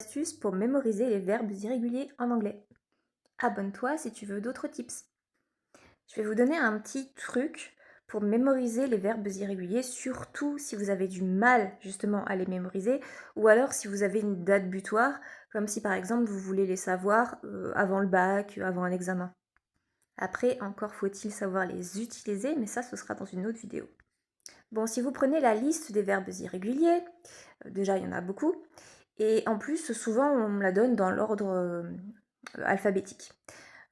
Astuces pour mémoriser les verbes irréguliers en anglais. Abonne-toi si tu veux d'autres tips. Je vais vous donner un petit truc pour mémoriser les verbes irréguliers, surtout si vous avez du mal justement à les mémoriser, ou alors si vous avez une date butoir, comme si par exemple vous voulez les savoir avant le bac, avant un examen. Après, encore faut-il savoir les utiliser, mais ça ce sera dans une autre vidéo. Bon, si vous prenez la liste des verbes irréguliers, déjà il y en a beaucoup, et en plus souvent on me la donne dans l'ordre alphabétique.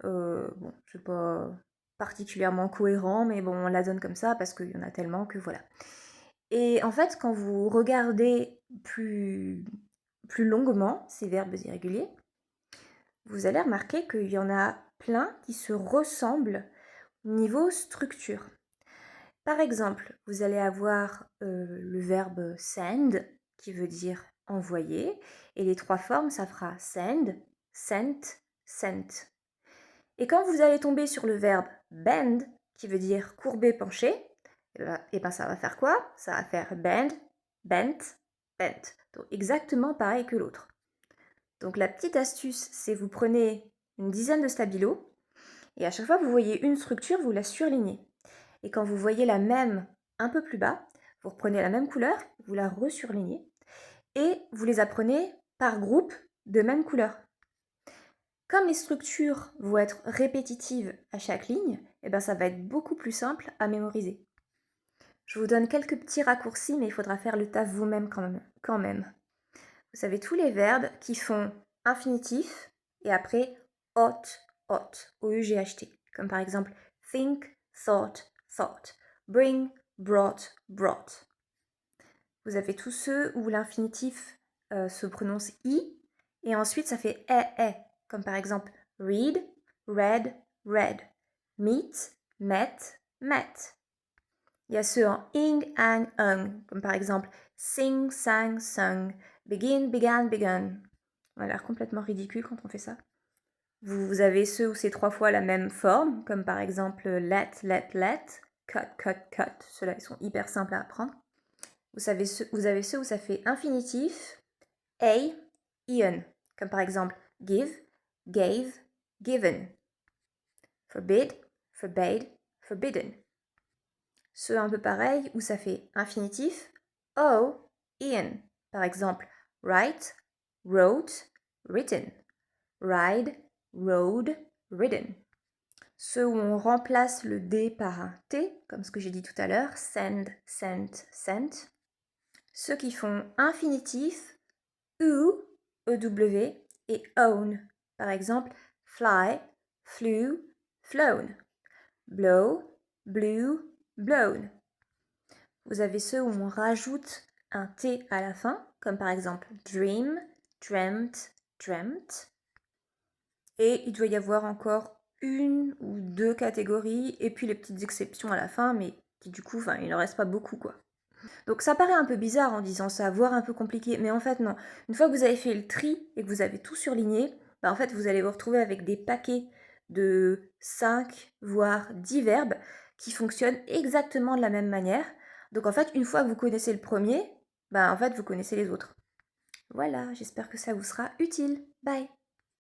Bon, c'est pas particulièrement cohérent, mais bon, on la donne comme ça parce qu'il y en a tellement que voilà. Et en fait, quand vous regardez plus longuement ces verbes irréguliers, vous allez remarquer qu'il y en a plein qui se ressemblent niveau structure. Par exemple, vous allez avoir le verbe send qui veut dire envoyer, et les trois formes, ça fera send, sent, sent. Et quand vous allez tomber sur le verbe bend, qui veut dire courber, pencher, et ben ça va faire quoi? Ça va faire bend, bent, bent. Donc exactement pareil que l'autre. Donc la petite astuce, c'est vous prenez une dizaine de stabilos, et à chaque fois que vous voyez une structure, vous la surlignez. Et quand vous voyez la même un peu plus bas, vous reprenez la même couleur, vous la resurlignez, et vous les apprenez par groupe de même couleur. Comme les structures vont être répétitives à chaque ligne, eh ben ça va être beaucoup plus simple à mémoriser. Je vous donne quelques petits raccourcis, mais il faudra faire le taf vous-même quand même. Vous savez tous les verbes qui font infinitif et après ought, ought, O-U-G-H-T. Comme par exemple think, thought, thought. Bring, brought, brought. Vous avez tous ceux où l'infinitif se prononce i et ensuite ça fait e, comme par exemple read, read, read, meet, met, met. Il y a ceux en ing, ang, ung, comme par exemple sing, sang, sung, begin, began, begun. On a l'air complètement ridicule quand on fait ça. Vous avez ceux où c'est trois fois la même forme, comme par exemple let, let, let, cut, cut, cut. Ceux-là, ils sont hyper simples à apprendre. Vous avez ceux où ça fait infinitif, a, ion, comme par exemple give, gave, given. Forbid, forbade, forbidden. Ceux un peu pareils où ça fait infinitif, o, ion. Par exemple, write, wrote, written. Ride, rode, ridden. Ceux où on remplace le D par un T, comme ce que j'ai dit tout à l'heure, send, sent, sent. Ceux qui font infinitif, EW et own. Par exemple, fly, flew, flown. Blow, blew, blown. Vous avez ceux où on rajoute un T à la fin, comme par exemple dream, dreamt, dreamt. Et il doit y avoir encore une ou deux catégories, et puis les petites exceptions à la fin, mais qui du coup, il n'en reste pas beaucoup, quoi. Donc ça paraît un peu bizarre en disant ça, voire un peu compliqué, mais en fait non. Une fois que vous avez fait le tri et que vous avez tout surligné, en fait vous allez vous retrouver avec des paquets de 5 voire 10 verbes qui fonctionnent exactement de la même manière. Donc en fait, une fois que vous connaissez le premier, en fait vous connaissez les autres. Voilà, j'espère que ça vous sera utile. Bye!